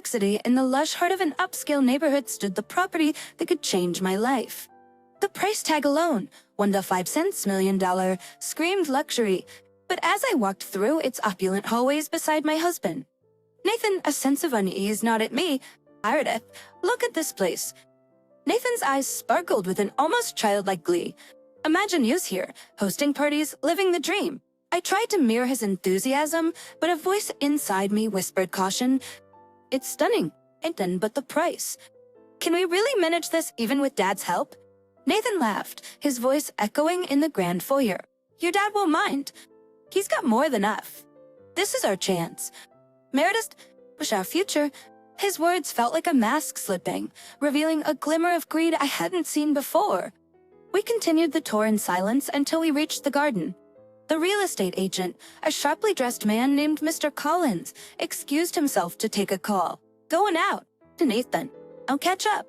York City, in the lush heart of an upscale neighborhood, stood the property that could change my life. The price tag alone, $1.05 million, screamed luxury. But as I walked through its opulent hallways beside my husband, Nathan, a sense of unease, gnawed at me. Meredith, look at this place. Nathan's eyes sparkled with an almost childlike glee. Imagine you's here, hosting parties, living the dream. I tried to mirror his enthusiasm, but a voice inside me whispered caution. It's stunning, and then but the price. Can we really manage this even with Dad's help? Nathan laughed, his voice echoing in the grand foyer. Your dad won't mind. He's got more than enough. This is our chance. Meredith, push our future. His words felt like a mask slipping, revealing a glimmer of greed I hadn't seen before. We continued the tour in silence until we reached the garden. The real estate agent, a sharply dressed man named Mr. Collins, excused himself to take a call. Going out. To Nathan. I'll catch up.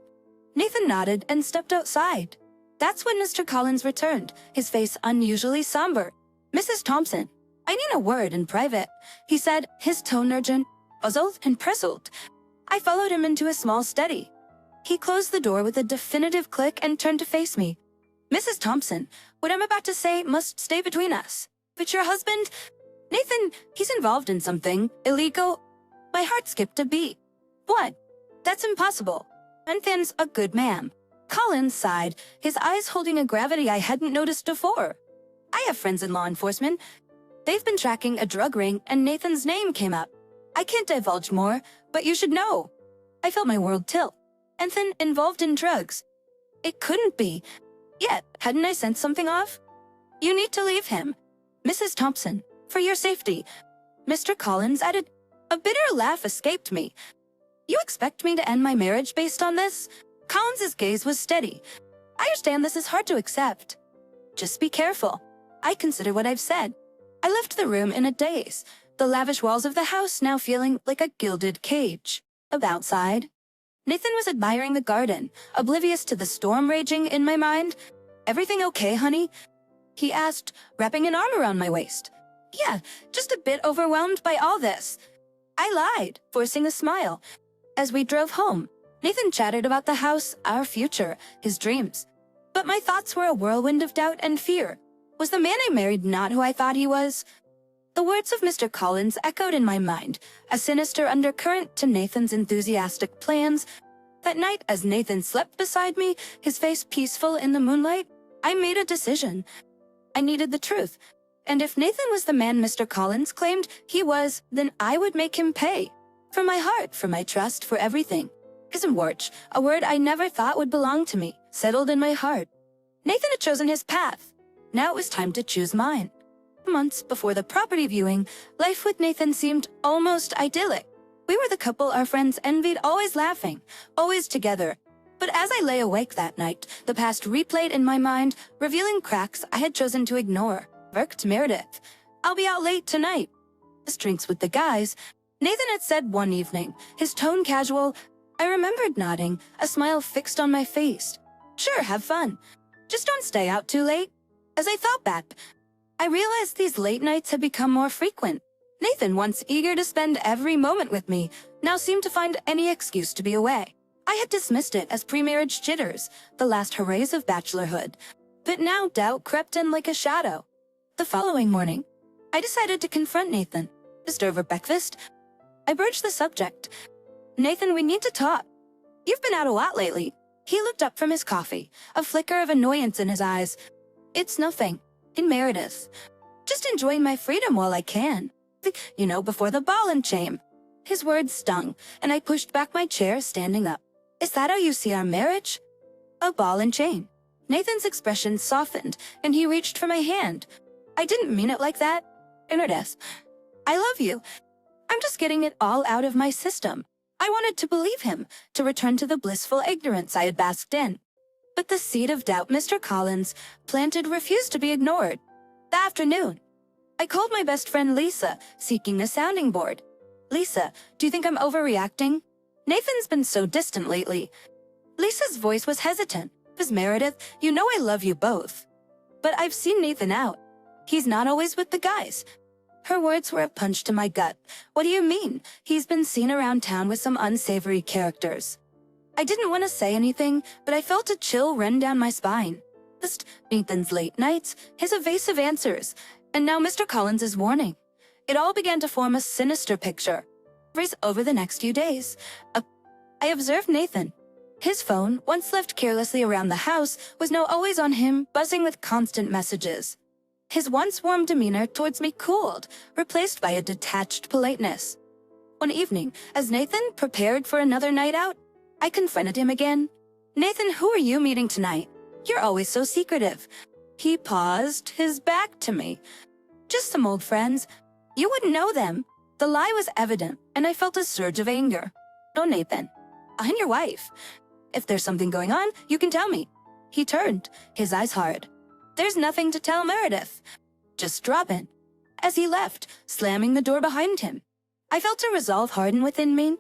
Nathan nodded and stepped outside. That's when Mr. Collins returned, his face unusually somber. Mrs. Thompson, I need a word in private, he said, his tone urgent, puzzled and puzzled. I followed him into a small study. He closed the door with a definitive click and turned to face me. Mrs. Thompson, what I'm about to say must stay between us. But your husband, Nathan, he's involved in something illegal. My heart skipped a beat. What? That's impossible. Nathan's a good man. Collins sighed, his eyes holding a gravity I hadn't noticed before. I have friends in law enforcement. They've been tracking a drug ring and Nathan's name came up. I can't divulge more, but you should know. I felt my world tilt. Nathan involved in drugs. It couldn't be. Yet, hadn't I sensed something off? You need to leave him. Mrs. Thompson, for your safety. Mr. Collins added. A bitter laugh escaped me. You expect me to end my marriage based on this? Collins's gaze was steady. I understand this is hard to accept. Just be careful. I consider what I've said. I left the room in a daze, the lavish walls of the house now feeling like a gilded cage. Outside, Nathan was admiring the garden, oblivious to the storm raging in my mind. Everything okay, honey? He asked, wrapping an arm around my waist. Yeah, just a bit overwhelmed by all this. I lied, forcing a smile. As we drove home, Nathan chattered about the house, our future, his dreams. But my thoughts were a whirlwind of doubt and fear. Was the man I married not who I thought he was? The words of Mr. Collins echoed in my mind, a sinister undercurrent to Nathan's enthusiastic plans. That night, as Nathan slept beside me, his face peaceful in the moonlight, I made a decision. I needed the truth. And if Nathan was the man Mr. Collins claimed he was, then I would make him pay. For my heart, for my trust, for everything. Ismwarch, a word I never thought would belong to me, settled in my heart. Nathan had chosen his path. Now it was time to choose mine. Months before the property viewing, life with Nathan seemed almost idyllic. We were the couple our friends envied, always laughing, always together. But as I lay awake that night, the past replayed in my mind, revealing cracks I had chosen to ignore. Irked Meredith. I'll be out late tonight. Drinks with the guys. Nathan had said one evening, his tone casual. I remembered nodding, a smile fixed on my face. Sure, have fun. Just don't stay out too late. As I thought back, I realized these late nights had become more frequent. Nathan, once eager to spend every moment with me, now seemed to find any excuse to be away. I had dismissed it as pre-marriage jitters, the last hurrays of bachelorhood. But now doubt crept in like a shadow. The following morning, I decided to confront Nathan. Just over breakfast, I broached the subject. Nathan, we need to talk. You've been out a lot lately. He looked up from his coffee, a flicker of annoyance in his eyes. It's nothing. In Meredith. Just enjoying my freedom while I can. You know, before the ball and chain. His words stung, and I pushed back my chair, standing up. Is that how you see our marriage? A ball and chain. Nathan's expression softened, and he reached for my hand. I didn't mean it like that. Meredith, I love you. I'm just getting it all out of my system. I wanted to believe him, to return to the blissful ignorance I had basked in. But the seed of doubt Mr. Collins planted refused to be ignored. That afternoon, I called my best friend Lisa, seeking a sounding board. Lisa, do you think I'm overreacting? Nathan's been so distant lately. Lisa's voice was hesitant. Miss Meredith, you know I love you both. But I've seen Nathan out. He's not always with the guys. Her words were a punch to my gut. What do you mean? He's been seen around town with some unsavory characters. I didn't want to say anything, but I felt a chill run down my spine. Just Nathan's late nights, his evasive answers, and now Mr. Collins's warning. It all began to form a sinister picture. Over the next few days, I observed Nathan. His phone, once left carelessly around the house, was now always on him, buzzing with constant messages. His once warm demeanor towards me cooled, replaced by a detached politeness. One evening, as Nathan prepared for another night out, I confronted him again. "Nathan, who are you meeting tonight? You're always so secretive." He paused, his back to me. "Just some old friends. You wouldn't know them." The lie was evident, and I felt a surge of anger. "No, Nathan. I'm your wife. If there's something going on, you can tell me." He turned, his eyes hard. "There's nothing to tell Meredith. Just drop in." As he left, slamming the door behind him, I felt a resolve harden within me.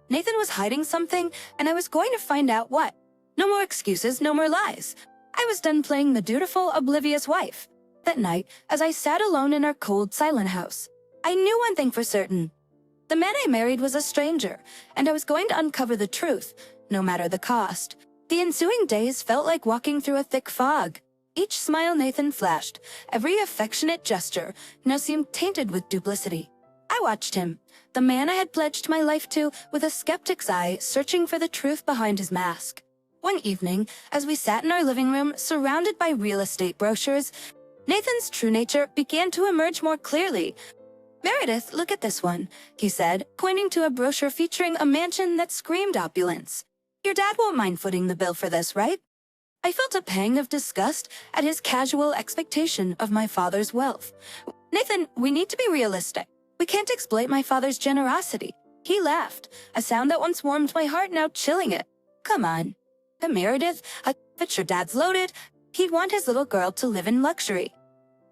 Nathan was hiding something, and I was going to find out what. No more excuses, no more lies. I was done playing the dutiful, oblivious wife. That night, as I sat alone in our cold, silent house, I knew one thing for certain. The man I married was a stranger, and I was going to uncover the truth, no matter the cost. The ensuing days felt like walking through a thick fog. Each smile Nathan flashed, every affectionate gesture, now seemed tainted with duplicity. I watched him, the man I had pledged my life to, with a skeptic's eye, searching for the truth behind his mask. One evening, as we sat in our living room, surrounded by real estate brochures, Nathan's true nature began to emerge more clearly. "Meredith, look at this one," he said, pointing to a brochure featuring a mansion that screamed opulence. "Your dad won't mind footing the bill for this, right?" I felt a pang of disgust at his casual expectation of my father's wealth. "Nathan, we need to be realistic. We can't exploit my father's generosity." He laughed, a sound that once warmed my heart now chilling it. "Come on. Meredith, if your dad's loaded, he'd want his little girl to live in luxury."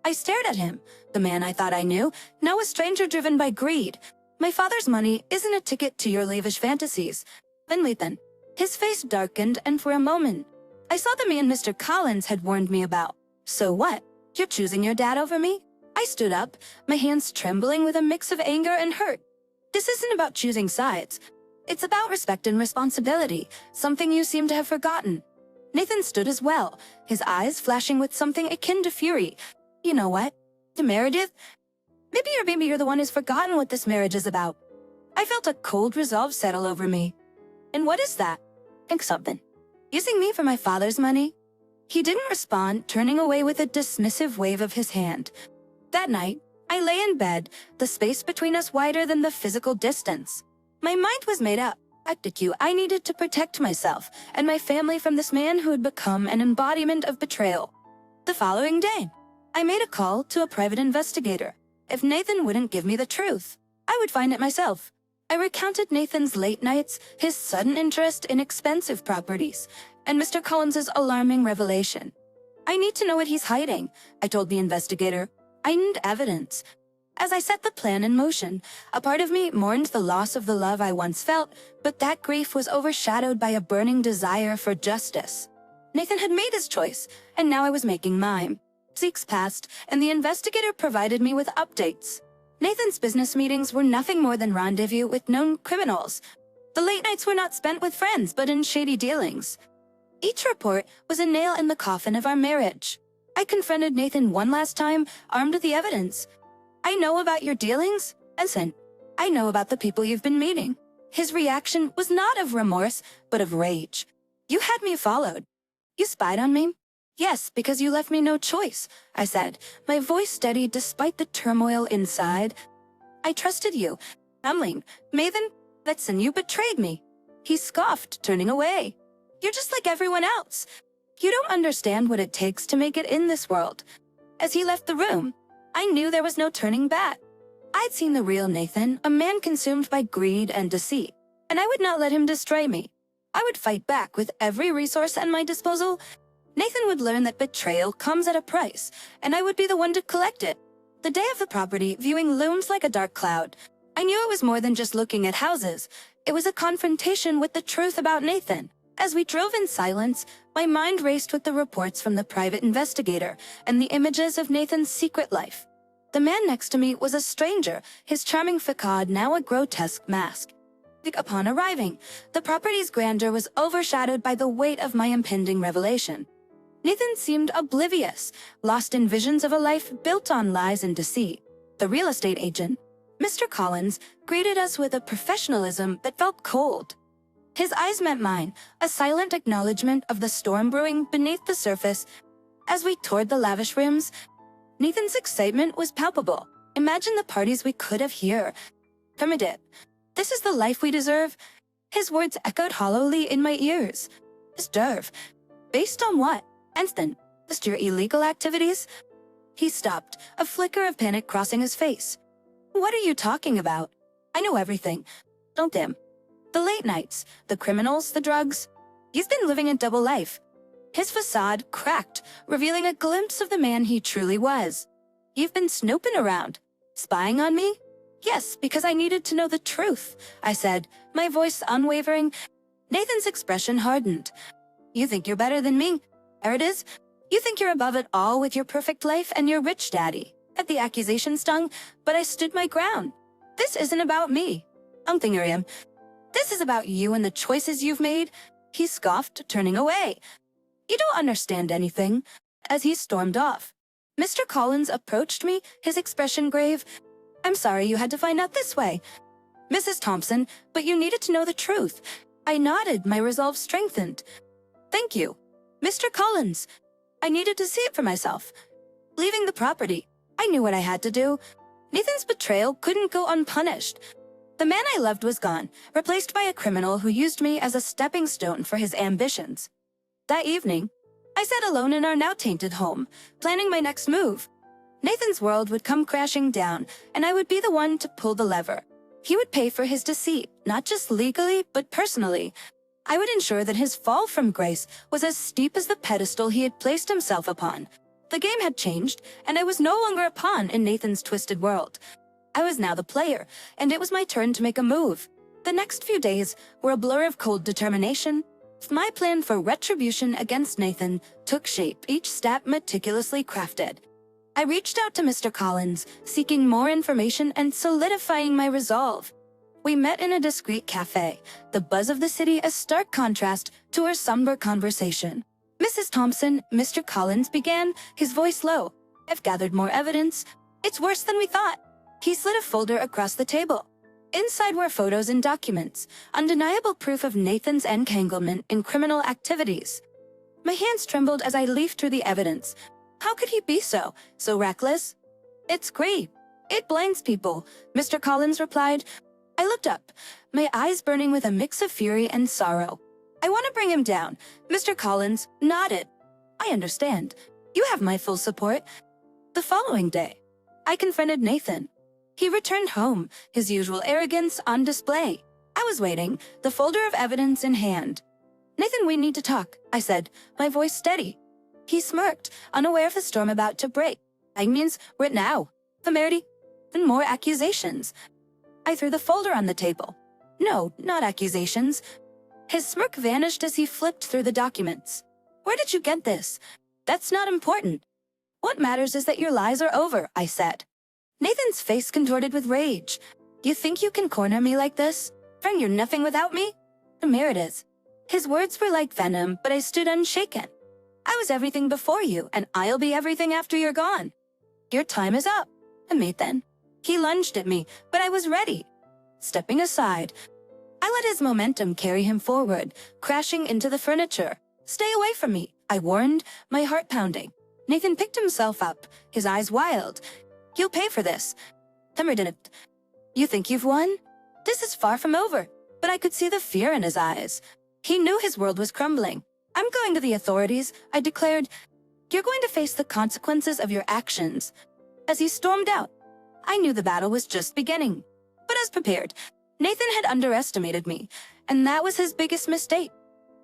I stared at him, the man I thought I knew, now a stranger driven by greed. "My father's money isn't a ticket to your lavish fantasies." Then Nathan, his face darkened, and for a moment, I saw the man Mr. Collins had warned me about. "So what? You're choosing your dad over me?" I stood up, my hands trembling with a mix of anger and hurt. "This isn't about choosing sides. It's about respect and responsibility, something you seem to have forgotten." Nathan stood as well, his eyes flashing with something akin to fury. "You know what? To Meredith, maybe you're the one who's forgotten what this marriage is about." I felt a cold resolve settle over me. "And what is that?" "Think something. Using me for my father's money?" He didn't respond, turning away with a dismissive wave of his hand. That night, I lay in bed, the space between us wider than the physical distance. My mind was made up. I needed to protect myself and my family from this man who had become an embodiment of betrayal. The following day, I made a call to a private investigator. If Nathan wouldn't give me the truth, I would find it myself. I recounted Nathan's late nights, his sudden interest in expensive properties, and Mr. Collins's alarming revelation. "I need to know what he's hiding," I told the investigator. "I need evidence." As I set the plan in motion, a part of me mourned the loss of the love I once felt, but that grief was overshadowed by a burning desire for justice. Nathan had made his choice, and now I was making mine. Weeks passed, and the investigator provided me with updates. Nathan's business meetings were nothing more than rendezvous with known criminals. The late nights were not spent with friends, but in shady dealings. Each report was a nail in the coffin of our marriage. I confronted Nathan one last time, armed with the evidence. "I know about your dealings, and I know about the people you've been meeting." His reaction was not of remorse, but of rage. "You had me followed. You spied on me?" "Yes, because you left me no choice," I said, my voice steady despite the turmoil inside. "I trusted you. Humbling. Nathan, you betrayed me." He scoffed, turning away. "You're just like everyone else. You don't understand what it takes to make it in this world." As he left the room, I knew there was no turning back. I'd seen the real Nathan, a man consumed by greed and deceit, and I would not let him destroy me. I would fight back with every resource at my disposal. Nathan would learn that betrayal comes at a price, and I would be the one to collect it. The day of the property viewing loomed like a dark cloud. I knew it was more than just looking at houses. It was a confrontation with the truth about Nathan. As we drove in silence, my mind raced with the reports from the private investigator and the images of Nathan's secret life. The man next to me was a stranger, his charming facade now a grotesque mask. Upon arriving, the property's grandeur was overshadowed by the weight of my impending revelation. Nathan seemed oblivious, lost in visions of a life built on lies and deceit. The real estate agent, Mr. Collins, greeted us with a professionalism that felt cold. His eyes met mine, a silent acknowledgement of the storm brewing beneath the surface. As we toured the lavish rooms, Nathan's excitement was palpable. Imagine the parties we could have here. From a dip. This is the life we deserve. His words echoed hollowly in my ears. Deserve? Based on what? And then, just your illegal activities? He stopped, a flicker of panic crossing his face. What are you talking about? I know everything. Don't them. The late nights, the criminals, the drugs. You've been living a double life. His facade cracked, revealing a glimpse of the man he truly was. You've been snooping around. Spying on me? Yes, because I needed to know the truth, I said, my voice unwavering. Nathan's expression hardened. You think you're better than me? There it is. You think you're above it all with your perfect life and your rich daddy. At the accusation stung, but I stood my ground. This isn't about me. Him. This is about you and the choices you've made. He scoffed, turning away. You don't understand anything. As he stormed off, Mr. Collins approached me, his expression grave. I'm sorry you had to find out this way, Mrs. Thompson, but you needed to know the truth. I nodded, my resolve strengthened. Thank you, Mr. Collins. I needed to see it for myself. Leaving the property, I knew what I had to do. Nathan's betrayal couldn't go unpunished. The man I loved was gone, replaced by a criminal who used me as a stepping stone for his ambitions. That evening, I sat alone in our now tainted home, planning my next move. Nathan's world would come crashing down, and I would be the one to pull the lever. He would pay for his deceit, not just legally, but personally. I would ensure that his fall from grace was as steep as the pedestal he had placed himself upon. The game had changed, and I was no longer a pawn in Nathan's twisted world. I was now the player, and it was my turn to make a move. The next few days were a blur of cold determination. My plan for retribution against Nathan took shape, each step meticulously crafted. I reached out to Mr. Collins, seeking more information and solidifying my resolve. We met in a discreet cafe, the buzz of the city a stark contrast to our somber conversation. Mrs. Thompson, Mr. Collins began, his voice low. I've gathered more evidence. It's worse than we thought. He slid a folder across the table. Inside were photos and documents, undeniable proof of Nathan's entanglement in criminal activities. My hands trembled as I leafed through the evidence. How could he be so reckless? It's great. It blinds people, Mr. Collins replied. I looked up, my eyes burning with a mix of fury and sorrow. I want to bring him down. Mr. Collins nodded. I understand. You have my full support. The following day, I confronted Nathan. He returned home, his usual arrogance on display. I was waiting, the folder of evidence in hand. Nathan, we need to talk, I said, my voice steady. He smirked, unaware of the storm about to break. I means, we're now. Familiarity, and more accusations. I threw the folder on the table. No, not accusations. His smirk vanished as he flipped through the documents. Where did you get this? That's not important. What matters is that your lies are over, I said. Nathan's face contorted with rage. You think you can corner me like this? Friend, you're nothing without me? Here it is. His words were like venom, but I stood unshaken. I was everything before you, and I'll be everything after you're gone. Your time is up. Nathan. He lunged at me, but I was ready. Stepping aside, I let his momentum carry him forward, crashing into the furniture. Stay away from me, I warned, my heart pounding. Nathan picked himself up, his eyes wild. You'll pay for this. Didn't. You think you've won? This is far from over, but I could see the fear in his eyes. He knew his world was crumbling. I'm going to the authorities, I declared. You're going to face the consequences of your actions. As he stormed out, I knew the battle was just beginning. But as prepared, Nathan had underestimated me, and that was his biggest mistake.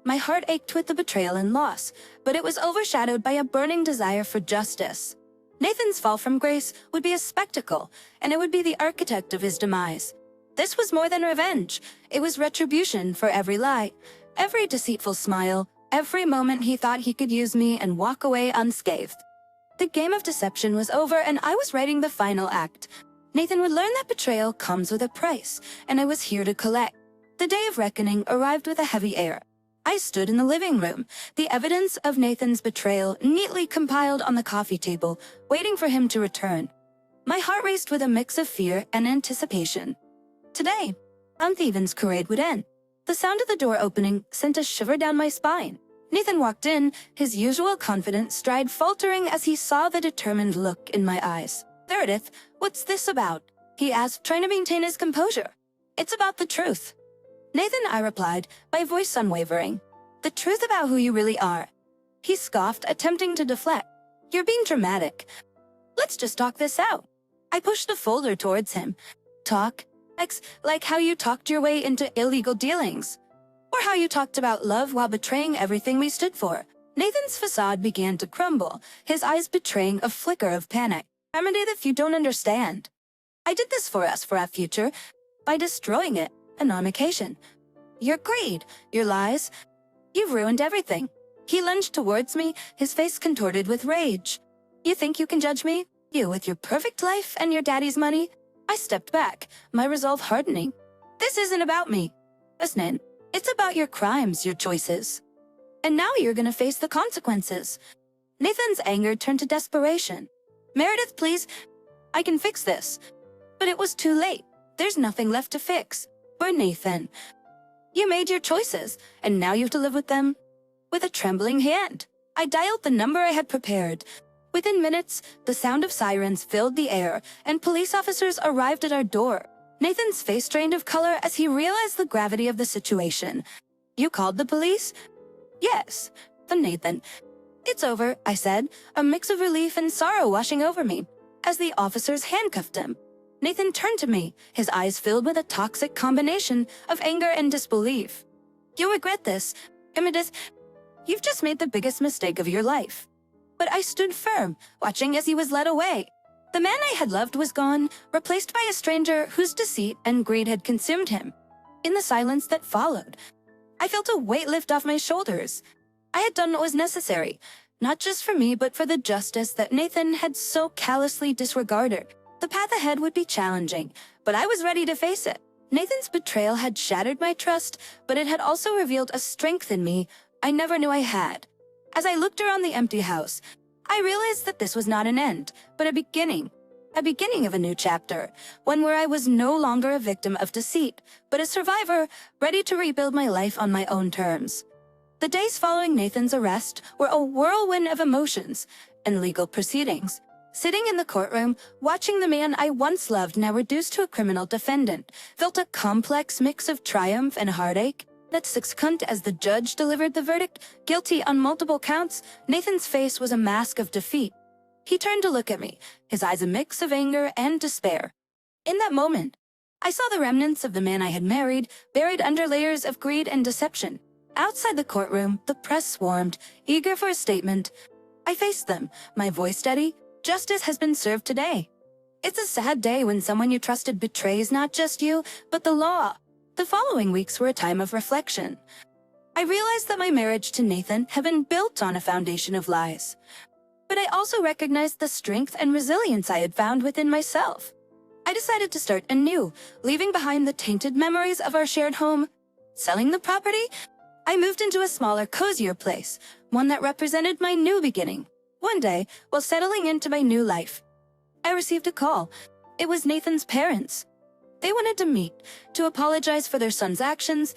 My heart ached with the betrayal and loss, but it was overshadowed by a burning desire for justice. Nathan's fall from grace would be a spectacle, and it would be the architect of his demise. This was more than revenge. It was retribution for every lie, every deceitful smile, every moment he thought he could use me and walk away unscathed. The game of deception was over and I was writing the final act. Nathan would learn that betrayal comes with a price, and I was here to collect. The day of reckoning arrived with a heavy air. I stood in the living room, the evidence of Nathan's betrayal neatly compiled on the coffee table, waiting for him to return. My heart raced with a mix of fear and anticipation. Today, Nathan's charade would end. The sound of the door opening sent a shiver down my spine. Nathan walked in, his usual confident stride faltering as he saw the determined look in my eyes. "Meredith, what's this about?" he asked, trying to maintain his composure. "It's about the truth." "Nathan," I replied, my voice unwavering. "The truth about who you really are." He scoffed, attempting to deflect. "You're being dramatic. Let's just talk this out." I pushed the folder towards him. "Talk? Like how you talked your way into illegal dealings? Or how you talked about love while betraying everything we stood for?" Nathan's facade began to crumble, his eyes betraying a flicker of panic. "Meredith, you don't understand. I did this for us, for our future, by destroying it. And on occasion. Your greed, your lies, you've ruined everything." He lunged towards me, his face contorted with rage. "You think you can judge me? You with your perfect life and your daddy's money?" I stepped back, my resolve hardening. "This isn't about me. Listen, it's about your crimes, your choices. And now you're gonna face the consequences." Nathan's anger turned to desperation. "Meredith, please, I can fix this." But it was too late. There's nothing left to fix. For Nathan, you made your choices, and now you have to live with them. With a trembling hand, I dialed the number I had prepared. Within minutes, the sound of sirens filled the air, and police officers arrived at our door. Nathan's face drained of color as he realized the gravity of the situation. "You called the police?" "Yes." "Then Nathan." "It's over," I said, a mix of relief and sorrow washing over me, as the officers handcuffed him. Nathan turned to me, his eyes filled with a toxic combination of anger and disbelief. "You'll regret this, Meredith. You've just made the biggest mistake of your life." But I stood firm, watching as he was led away. The man I had loved was gone, replaced by a stranger whose deceit and greed had consumed him. In the silence that followed, I felt a weight lift off my shoulders. I had done what was necessary, not just for me but for the justice that Nathan had so callously disregarded. The path ahead would be challenging, but I was ready to face it. Nathan's betrayal had shattered my trust, but it had also revealed a strength in me I never knew I had. As I looked around the empty house, I realized that this was not an end, but a beginning of a new chapter, one where I was no longer a victim of deceit, but a survivor ready to rebuild my life on my own terms. The days following Nathan's arrest were a whirlwind of emotions and legal proceedings. Sitting in the courtroom, watching the man I once loved now reduced to a criminal defendant, felt a complex mix of triumph and heartache. That second, as the judge delivered the verdict, guilty on multiple counts, Nathan's face was a mask of defeat. He turned to look at me, his eyes a mix of anger and despair. In that moment, I saw the remnants of the man I had married, buried under layers of greed and deception. Outside the courtroom, the press swarmed, eager for a statement. I faced them, my voice steady. "Justice has been served today." It's a sad day when someone you trusted betrays not just you, but the law. The following weeks were a time of reflection. I realized that my marriage to Nathan had been built on a foundation of lies. But I also recognized the strength and resilience I had found within myself. I decided to start anew, leaving behind the tainted memories of our shared home. Selling the property, I moved into a smaller, cozier place, one that represented my new beginning. One day, while settling into my new life, I received a call. It was Nathan's parents. They wanted to meet, to apologize for their son's actions.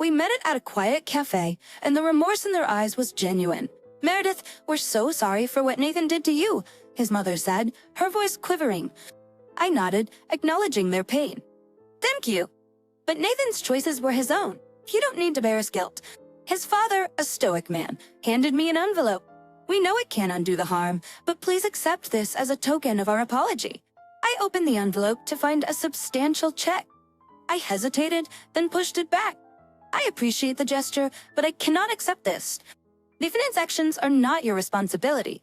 We met at a quiet cafe, and the remorse in their eyes was genuine. "Meredith, we're so sorry for what Nathan did to you," his mother said, her voice quivering. I nodded, acknowledging their pain. "Thank you. But Nathan's choices were his own. You don't need to bear his guilt." His father, a stoic man, handed me an envelope. "We know it can't undo the harm, but please accept this as a token of our apology." I opened the envelope to find a substantial check. I hesitated, then pushed it back. "I appreciate the gesture, but I cannot accept this. Nathan's actions are not your responsibility."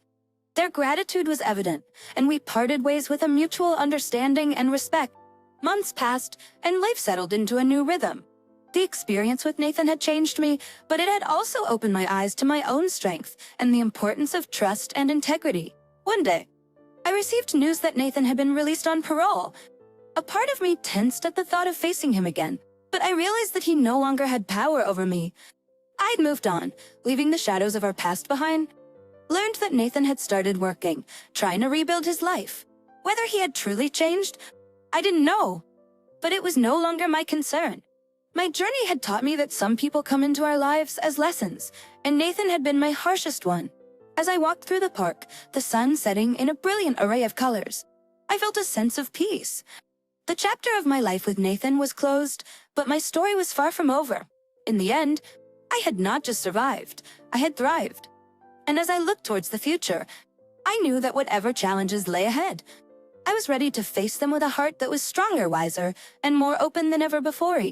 Their gratitude was evident, and we parted ways with a mutual understanding and respect. Months passed, and life settled into a new rhythm. The experience with Nathan had changed me, but it had also opened my eyes to my own strength and the importance of trust and integrity. One day, I received news that Nathan had been released on parole. A part of me tensed at the thought of facing him again, but I realized that he no longer had power over me. I'd moved on, leaving the shadows of our past behind. Learned that Nathan had started working, trying to rebuild his life. Whether he had truly changed, I didn't know. But it was no longer my concern. My journey had taught me that some people come into our lives as lessons, and Nathan had been my harshest one. As I walked through the park, the sun setting in a brilliant array of colors, I felt a sense of peace. The chapter of my life with Nathan was closed, but my story was far from over. In the end, I had not just survived, I had thrived. And as I looked towards the future, I knew that whatever challenges lay ahead, I was ready to face them with a heart that was stronger, wiser, and more open than ever before.